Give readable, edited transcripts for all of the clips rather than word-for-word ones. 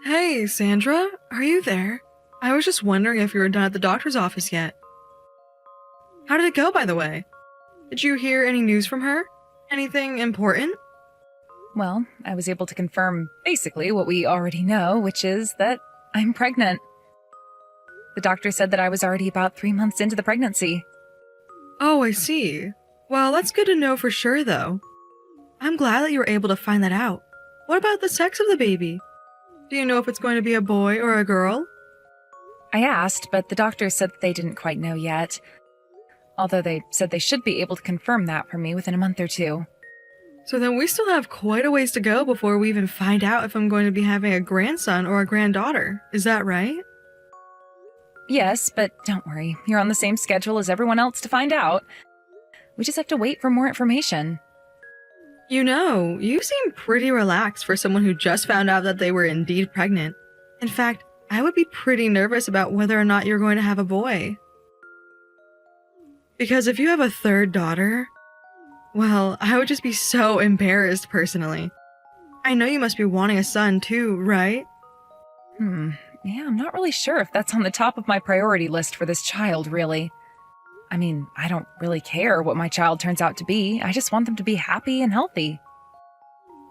Hey, Sandra, are you there? I was just wondering if you were done at the doctor's office yet. How did it go, by the way? Did you hear any news from her? Anything important? Well, I was able to confirm basically what we already know, which is that I'm pregnant. The doctor said that I was already about 3 months into the pregnancy. Oh, I see. Well, that's good to know for sure, though. I'm glad that you were able to find that out. What about the sex of the baby? Do you know if it's going to be a boy or a girl? I asked, but the doctor said that they didn't quite know yet. Although they said they should be able to confirm that for me within a month or two. So then we still have quite a ways to go before we even find out if I'm going to be having a grandson or a granddaughter. Is that right? Yes, but don't worry. You're on the same schedule as everyone else to find out. We just have to wait for more information. You know, you seem pretty relaxed for someone who just found out that they were indeed pregnant. In fact, I would be pretty nervous about whether or not you're going to have a boy. Because if you have a third daughter, well, I would just be so embarrassed personally. I know you must be wanting a son too, right? Yeah, I'm not really sure if that's on the top of my priority list for this child, really. I mean, I don't really care what my child turns out to be. I just want them to be happy and healthy.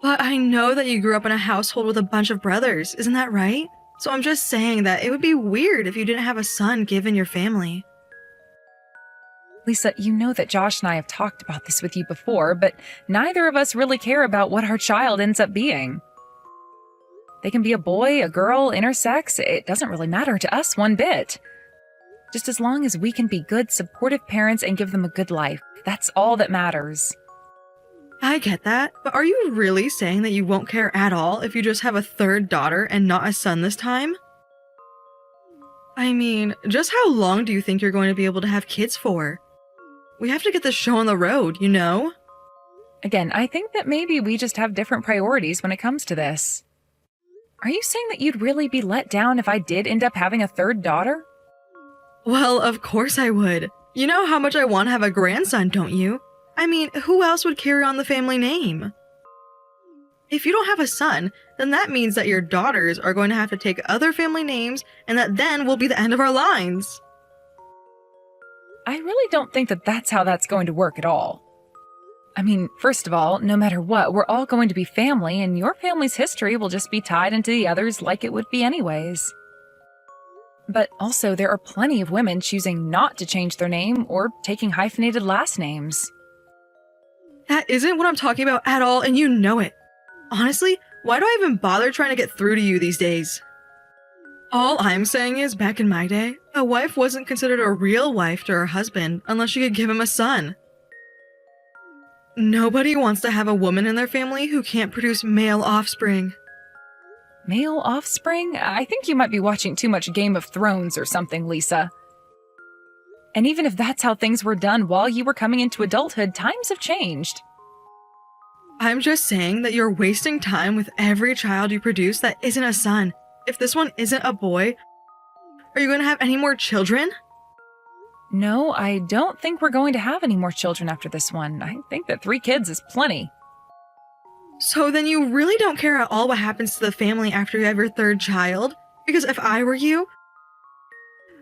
But I know that you grew up in a household with a bunch of brothers, isn't that right? So I'm just saying that it would be weird if you didn't have a son given your family. Lisa, you know that Josh and I have talked about this with you before, but neither of us really care about what our child ends up being. They can be a boy, a girl, intersex. It doesn't really matter to us one bit. Just as long as we can be good, supportive parents and give them a good life. That's all that matters. I get that, but are you really saying that you won't care at all if you just have a third daughter and not a son this time? I mean, just how long do you think you're going to be able to have kids for? We have to get this show on the road, you know? Again, I think that maybe we just have different priorities when it comes to this. Are you saying that you'd really be let down if I did end up having a third daughter? Well, of course I would. You know how much I want to have a grandson, don't you? I mean, who else would carry on the family name? If you don't have a son, then that means that your daughters are going to have to take other family names, and that then will be the end of our lines. I really don't think that that's how that's going to work at all. I mean, first of all, no matter what, we're all going to be family, and your family's history will just be tied into the others like it would be anyways. But also, there are plenty of women choosing not to change their name or taking hyphenated last names. That isn't what I'm talking about at all, and you know it. Honestly, why do I even bother trying to get through to you these days? All I'm saying is, back in my day, a wife wasn't considered a real wife to her husband unless she could give him a son. Nobody wants to have a woman in their family who can't produce male offspring. Male offspring? I think you might be watching too much Game of Thrones or something, Lisa. And even if that's how things were done while you were coming into adulthood, times have changed. I'm just saying that you're wasting time with every child you produce that isn't a son. If this one isn't a boy, are you going to have any more children? No, I don't think we're going to have any more children after this one. I think that 3 kids is plenty. So then you really don't care at all what happens to the family after you have your third child? Because if I were you,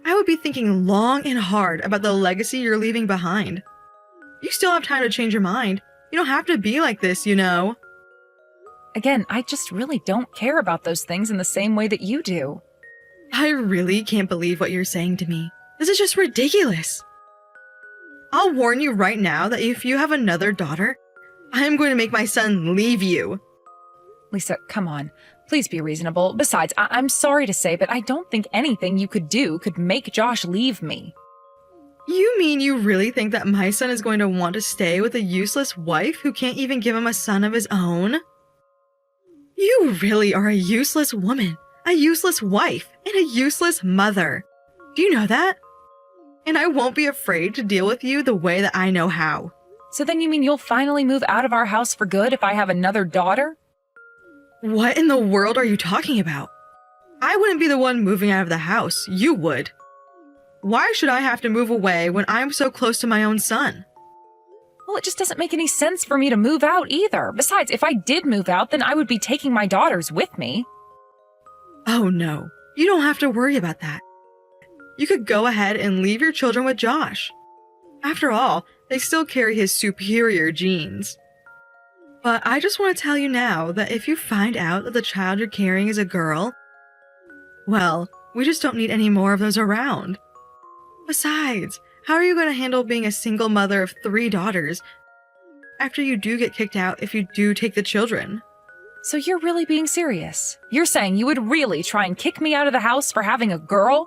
I would be thinking long and hard about the legacy you're leaving behind. You still have time to change your mind. You don't have to be like this, you know. Again, I just really don't care about those things in the same way that you do. I really can't believe what you're saying to me. This is just ridiculous. I'll warn you right now that if you have another daughter, I am going to make my son leave you. Lisa, come on. Please be reasonable. Besides, I'm sorry to say, but I don't think anything you could do could make Josh leave me. You mean you really think that my son is going to want to stay with a useless wife who can't even give him a son of his own? You really are a useless woman, a useless wife, and a useless mother. Do you know that? And I won't be afraid to deal with you the way that I know how. So then you mean you'll finally move out of our house for good if I have another daughter? What in the world are you talking about? I wouldn't be the one moving out of the house. You would. Why should I have to move away when I'm so close to my own son? Well, it just doesn't make any sense for me to move out either. Besides, if I did move out, then I would be taking my daughters with me. Oh no, you don't have to worry about that. You could go ahead and leave your children with Josh. After all, they still carry his superior genes. But I just want to tell you now that if you find out that the child you're carrying is a girl, well, we just don't need any more of those around. Besides, how are you going to handle being a single mother of 3 daughters after you do get kicked out if you do take the children? So you're really being serious? You're saying you would really try and kick me out of the house for having a girl?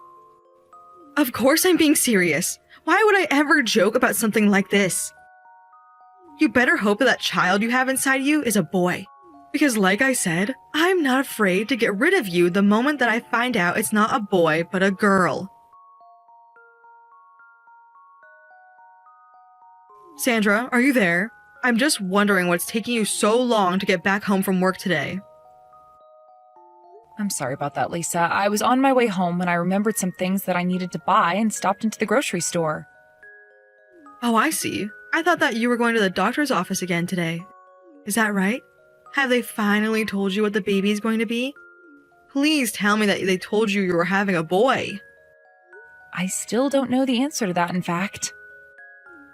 Of course I'm being serious. Why would I ever joke about something like this? You better hope that child you have inside you is a boy. Because like I said, I'm not afraid to get rid of you the moment that I find out it's not a boy but a girl. Sandra, are you there? I'm just wondering what's taking you so long to get back home from work today. I'm sorry about that, Lisa. I was on my way home when I remembered some things that I needed to buy and stopped into the grocery store. Oh, I see. I thought that you were going to the doctor's office again today. Is that right? Have they finally told you what the baby is going to be? Please tell me that they told you were having a boy. I still don't know the answer to that, in fact.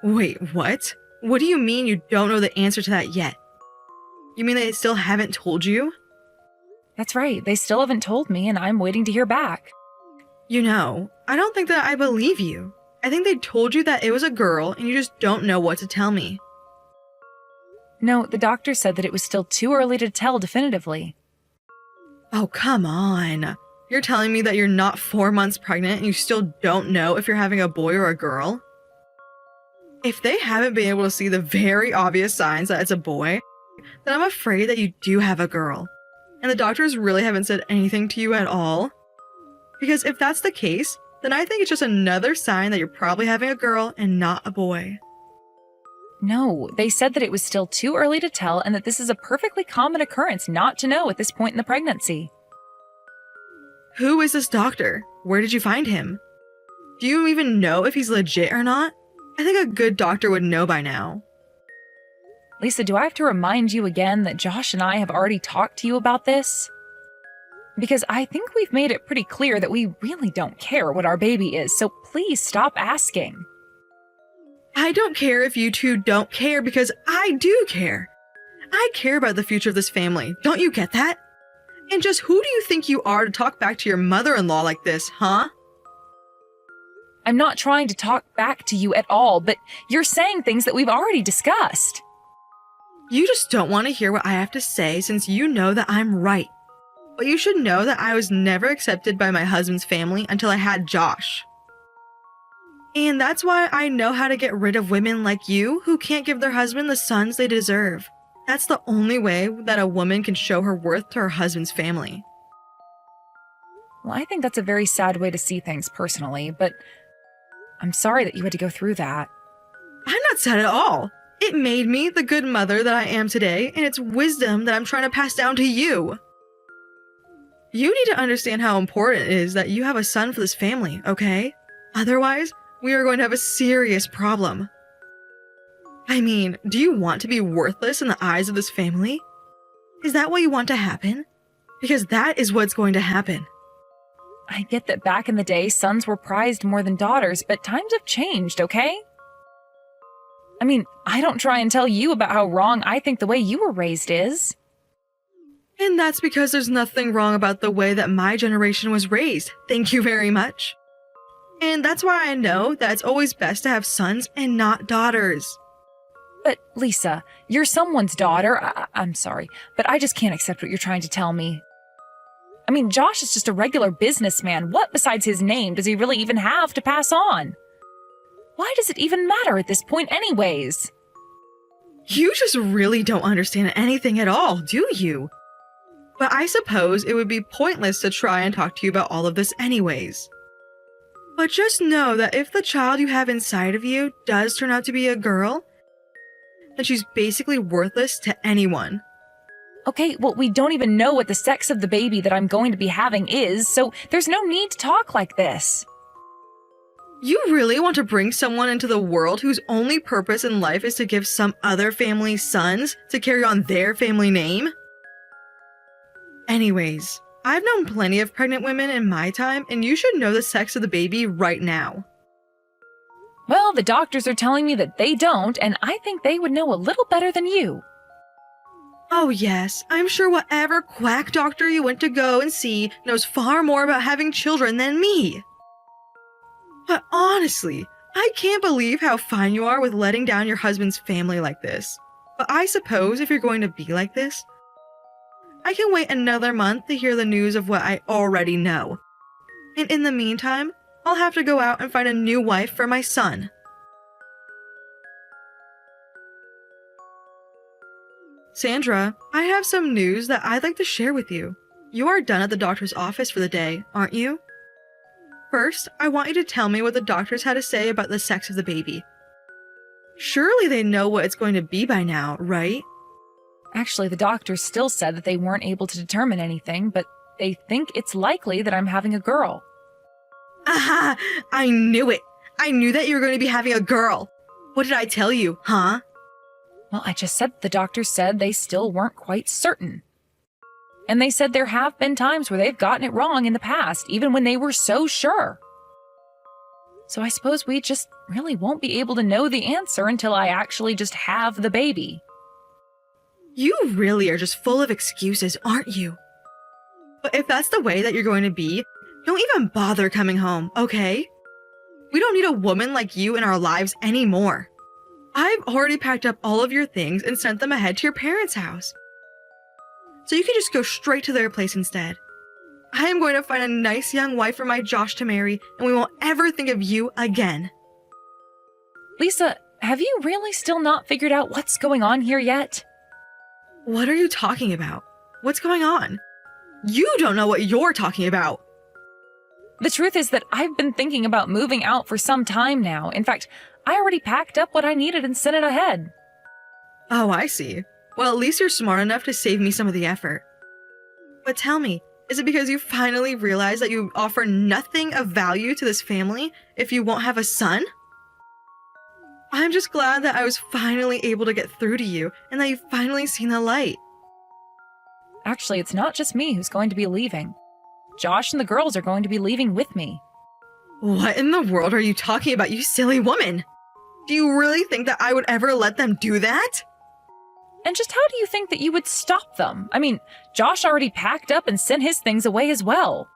Wait, what? What do you mean you don't know the answer to that yet? You mean they still haven't told you? That's right. They still haven't told me, and I'm waiting to hear back. You know, I don't think that I believe you. I think they told you that it was a girl and you just don't know what to tell me. No, the doctor said that it was still too early to tell definitively. Oh, come on. You're telling me that you're not 4 months pregnant and you still don't know if you're having a boy or a girl? If they haven't been able to see the very obvious signs that it's a boy, then I'm afraid that you do have a girl. And the doctors really haven't said anything to you at all? Because if that's the case, then I think it's just another sign that you're probably having a girl and not a boy. No, they said that it was still too early to tell and that this is a perfectly common occurrence not to know at this point in the pregnancy. Who is this doctor? Where did you find him? Do you even know if he's legit or not? I think a good doctor would know by now. Lisa, do I have to remind you again that Josh and I have already talked to you about this? Because I think we've made it pretty clear that we really don't care what our baby is, so please stop asking. I don't care if you two don't care because I do care. I care about the future of this family. Don't you get that? And just who do you think you are to talk back to your mother-in-law like this, huh? I'm not trying to talk back to you at all, but you're saying things that we've already discussed. You just don't want to hear what I have to say since you know that I'm right. But you should know that I was never accepted by my husband's family until I had Josh. And that's why I know how to get rid of women like you who can't give their husband the sons they deserve. That's the only way that a woman can show her worth to her husband's family. Well, I think that's a very sad way to see things personally, but I'm sorry that you had to go through that. I'm not sad at all. It made me the good mother that I am today, and it's wisdom that I'm trying to pass down to you. You need to understand how important it is that you have a son for this family, okay? Otherwise, we are going to have a serious problem. I mean, do you want to be worthless in the eyes of this family? Is that what you want to happen? Because that is what's going to happen. I get that back in the day, sons were prized more than daughters, but times have changed, okay? I mean, I don't try and tell you about how wrong I think the way you were raised is. And that's because there's nothing wrong about the way that my generation was raised. Thank you very much. And that's why I know that it's always best to have sons and not daughters. But, Lisa, you're someone's daughter. I'm sorry, but I just can't accept what you're trying to tell me. I mean, Josh is just a regular businessman. What besides his name does he really even have to pass on? Why does it even matter at this point anyways? You just really don't understand anything at all, do you? But I suppose it would be pointless to try and talk to you about all of this anyways. But just know that if the child you have inside of you does turn out to be a girl, then she's basically worthless to anyone. Okay, well, we don't even know what the sex of the baby that I'm going to be having is, so there's no need to talk like this. You really want to bring someone into the world whose only purpose in life is to give some other family's sons to carry on their family name? Anyways, I've known plenty of pregnant women in my time, and you should know the sex of the baby right now. Well, the doctors are telling me that they don't, and I think they would know a little better than you. Oh yes, I'm sure whatever quack doctor you went to go and see knows far more about having children than me. But honestly, I can't believe how fine you are with letting down your husband's family like this. But I suppose if you're going to be like this, I can wait another month to hear the news of what I already know. And in the meantime, I'll have to go out and find a new wife for my son. Sandra, I have some news that I'd like to share with you. You are done at the doctor's office for the day, aren't you? First, I want you to tell me what the doctors had to say about the sex of the baby. Surely they know what it's going to be by now, right? Actually, the doctors still said that they weren't able to determine anything, but they think it's likely that I'm having a girl. Aha! I knew it! I knew that you were going to be having a girl! What did I tell you, huh? Well, I just said the doctors said they still weren't quite certain. And they said there have been times where they've gotten it wrong in the past, even when they were so sure. So I suppose we just really won't be able to know the answer until I actually just have the baby. You really are just full of excuses, aren't you? But if that's the way that you're going to be, don't even bother coming home, okay? We don't need a woman like you in our lives anymore. I've already packed up all of your things and sent them ahead to your parents' house. So you can just go straight to their place instead. I am going to find a nice young wife for my Josh to marry, and we won't ever think of you again. Lisa, have you really still not figured out what's going on here yet? What are you talking about? What's going on? You don't know what you're talking about. The truth is that I've been thinking about moving out for some time now. In fact, I already packed up what I needed and sent it ahead. Oh, I see. Well, at least you're smart enough to save me some of the effort. But tell me, is it because you finally realize that you offer nothing of value to this family if you won't have a son? I'm just glad that I was finally able to get through to you and that you've finally seen the light. Actually, it's not just me who's going to be leaving. Josh and the girls are going to be leaving with me. What in the world are you talking about, you silly woman? Do you really think that I would ever let them do that? And just how do you think that you would stop them? I mean, Josh already packed up and sent his things away as well.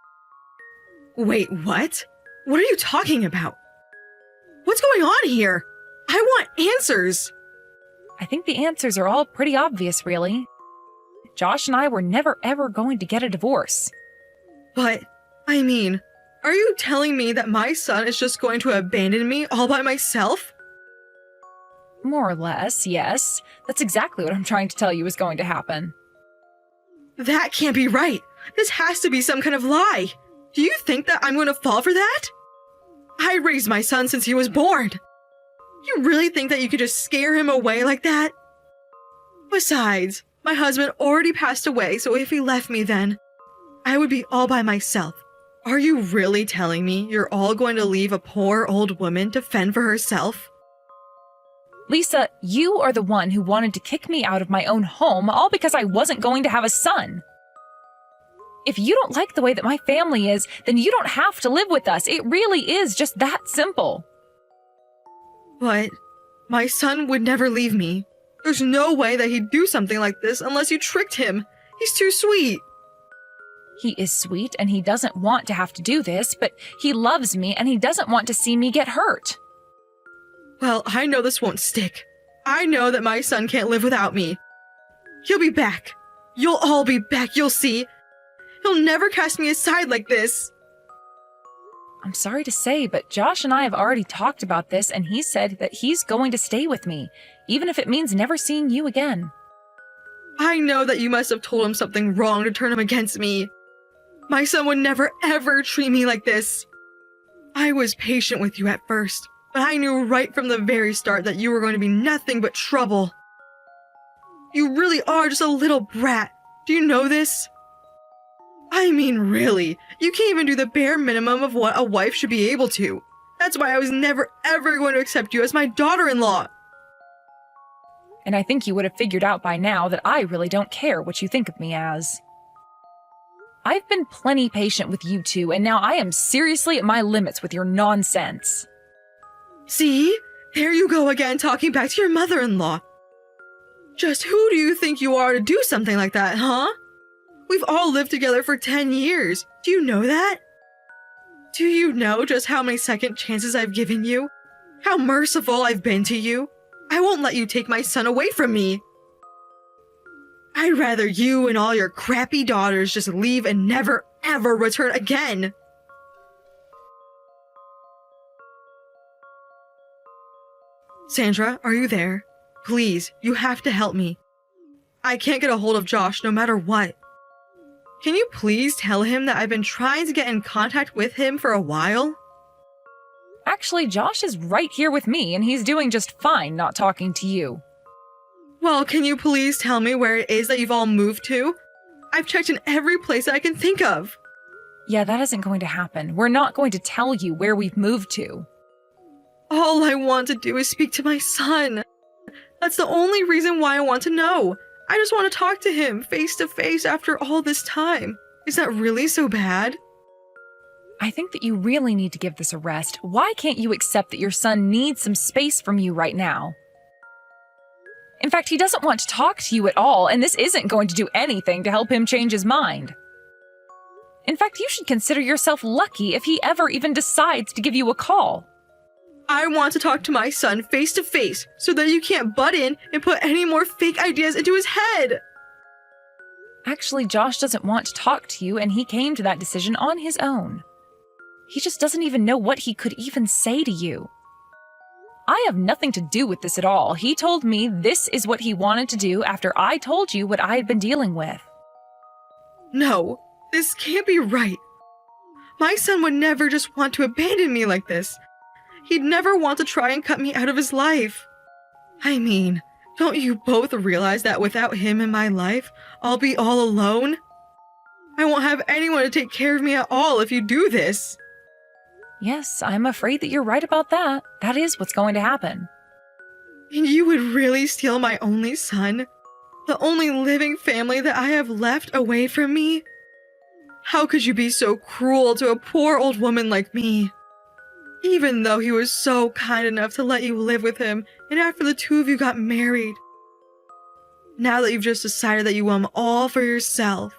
Wait, what? What are you talking about? What's going on here? I want answers! I think the answers are all pretty obvious, really. Josh and I were never ever going to get a divorce. But, I mean, are you telling me that my son is just going to abandon me all by myself? More or less, yes. That's exactly what I'm trying to tell you is going to happen. That can't be right. This has to be some kind of lie. Do you think that I'm going to fall for that? I raised my son since he was born. You really think that you could just scare him away like that? Besides, my husband already passed away, so if he left me then, I would be all by myself. Are you really telling me you're all going to leave a poor old woman to fend for herself? Lisa, you are the one who wanted to kick me out of my own home all because I wasn't going to have a son. If you don't like the way that my family is, then you don't have to live with us. It really is just that simple. But my son would never leave me. There's no way that he'd do something like this unless you tricked him. He's too sweet. He is sweet and he doesn't want to have to do this, but he loves me and he doesn't want to see me get hurt. Well, I know this won't stick. I know that my son can't live without me. He'll be back. You'll all be back, you'll see. He'll never cast me aside like this. I'm sorry to say, but Josh and I have already talked about this, and he said that he's going to stay with me, even if it means never seeing you again. I know that you must have told him something wrong to turn him against me. My son would never ever treat me like this. I was patient with you at first, but I knew right from the very start that you were going to be nothing but trouble. You really are just a little brat. Do you know this? I mean, really, you can't even do the bare minimum of what a wife should be able to. That's why I was never ever going to accept you as my daughter-in-law. And I think you would have figured out by now that I really don't care what you think of me as. I've been plenty patient with you two, and now I am seriously at my limits with your nonsense. See? There you go again, talking back to your mother-in-law. Just who do you think you are to do something like that, huh? We've all lived together for 10 years. Do you know that? Do you know just how many second chances I've given you? How merciful I've been to you? I won't let you take my son away from me. I'd rather you and all your crappy daughters just leave and never, ever return again. Sandra, are you there? Please, you have to help me. I can't get a hold of Josh no matter what. Can you please tell him that I've been trying to get in contact with him for a while? Actually, Josh is right here with me, and he's doing just fine not talking to you. Well, can you please tell me where it is that you've all moved to? I've checked in every place I can think of. Yeah, that isn't going to happen. We're not going to tell you where we've moved to. All I want to do is speak to my son. That's the only reason why I want to know. I just want to talk to him face to face after all this time. Is that really so bad? I think that you really need to give this a rest. Why can't you accept that your son needs some space from you right now? In fact, he doesn't want to talk to you at all, and this isn't going to do anything to help him change his mind. In fact, you should consider yourself lucky if he ever even decides to give you a call. I want to talk to my son face to face so that you can't butt in and put any more fake ideas into his head. Actually, Josh doesn't want to talk to you, and he came to that decision on his own. He just doesn't even know what he could even say to you. I have nothing to do with this at all. He told me this is what he wanted to do after I told you what I had been dealing with. No, this can't be right. My son would never just want to abandon me like this. He'd never want to try and cut me out of his life. I mean, don't you both realize that without him in my life, I'll be all alone? I won't have anyone to take care of me at all if you do this. Yes, I'm afraid that you're right about that. That is what's going to happen. And you would really steal my only son? The only living family that I have left away from me? How could you be so cruel to a poor old woman like me? Even though he was so kind enough to let you live with him, and after the two of you got married. Now that you've just decided that you want him all for yourself.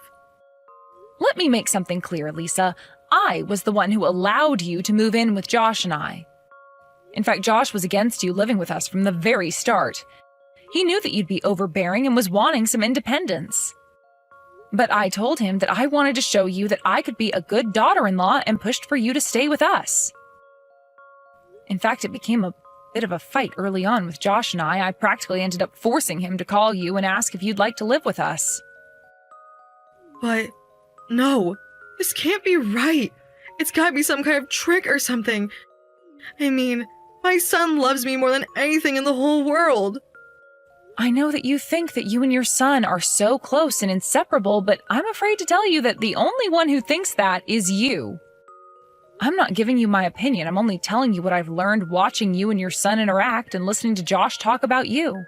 Let me make something clear, Lisa. I was the one who allowed you to move in with Josh and I. In fact, Josh was against you living with us from the very start. He knew that you'd be overbearing and was wanting some independence. But I told him that I wanted to show you that I could be a good daughter-in-law and pushed for you to stay with us. In fact, it became a bit of a fight early on with Josh and I. I practically ended up forcing him to call you and ask if you'd like to live with us. But, no, this can't be right. It's gotta be some kind of trick or something. I mean, my son loves me more than anything in the whole world. I know that you think that you and your son are so close and inseparable, but I'm afraid to tell you that the only one who thinks that is you. I'm not giving you my opinion. I'm only telling you what I've learned watching you and your son interact and listening to Josh talk about you.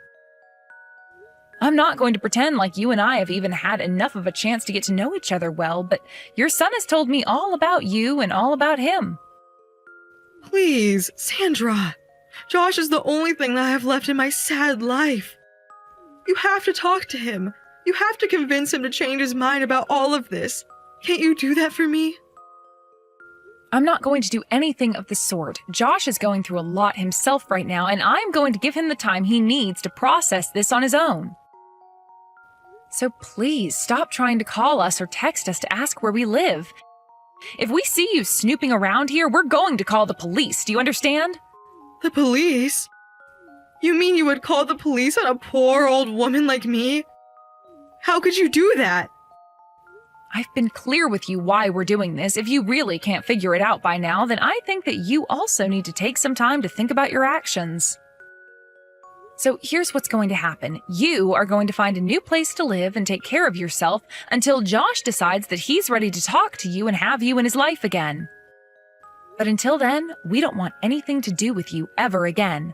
I'm not going to pretend like you and I have even had enough of a chance to get to know each other well, but your son has told me all about you and all about him. Please, Sandra. Josh is the only thing that I have left in my sad life. You have to talk to him. You have to convince him to change his mind about all of this. Can't you do that for me? I'm not going to do anything of the sort. Josh is going through a lot himself right now, and I'm going to give him the time he needs to process this on his own. So please, stop trying to call us or text us to ask where we live. If we see you snooping around here, we're going to call the police. Do you understand? The police? You mean you would call the police on a poor old woman like me? How could you do that? I've been clear with you why we're doing this. If you really can't figure it out by now, then I think that you also need to take some time to think about your actions. So here's what's going to happen. You are going to find a new place to live and take care of yourself until Josh decides that he's ready to talk to you and have you in his life again. But until then, we don't want anything to do with you ever again.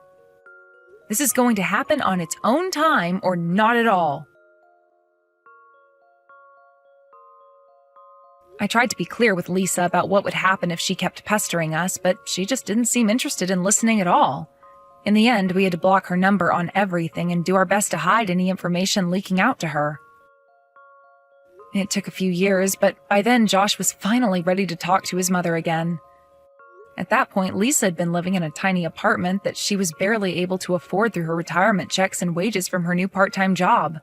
This is going to happen on its own time or not at all. I tried to be clear with Lisa about what would happen if she kept pestering us, but she just didn't seem interested in listening at all. In the end, we had to block her number on everything and do our best to hide any information leaking out to her. It took a few years, but by then Josh was finally ready to talk to his mother again. At that point, Lisa had been living in a tiny apartment that she was barely able to afford through her retirement checks and wages from her new part-time job.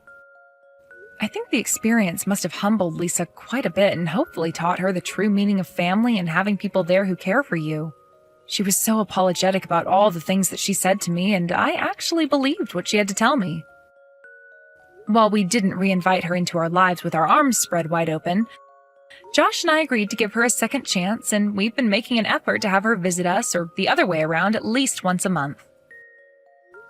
I think the experience must have humbled Lisa quite a bit and hopefully taught her the true meaning of family and having people there who care for you. She was so apologetic about all the things that she said to me, and I actually believed what she had to tell me. While we didn't re-invite her into our lives with our arms spread wide open, Josh and I agreed to give her a second chance, and we've been making an effort to have her visit us, or the other way around, at least once a month.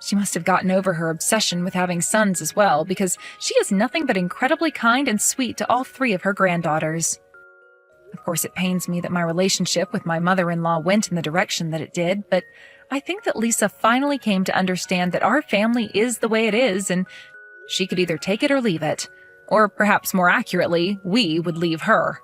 She must have gotten over her obsession with having sons as well, because she is nothing but incredibly kind and sweet to all 3 of her granddaughters. Of course, it pains me that my relationship with my mother-in-law went in the direction that it did, but I think that Lisa finally came to understand that our family is the way it is, and she could either take it or leave it. Or perhaps more accurately, we would leave her.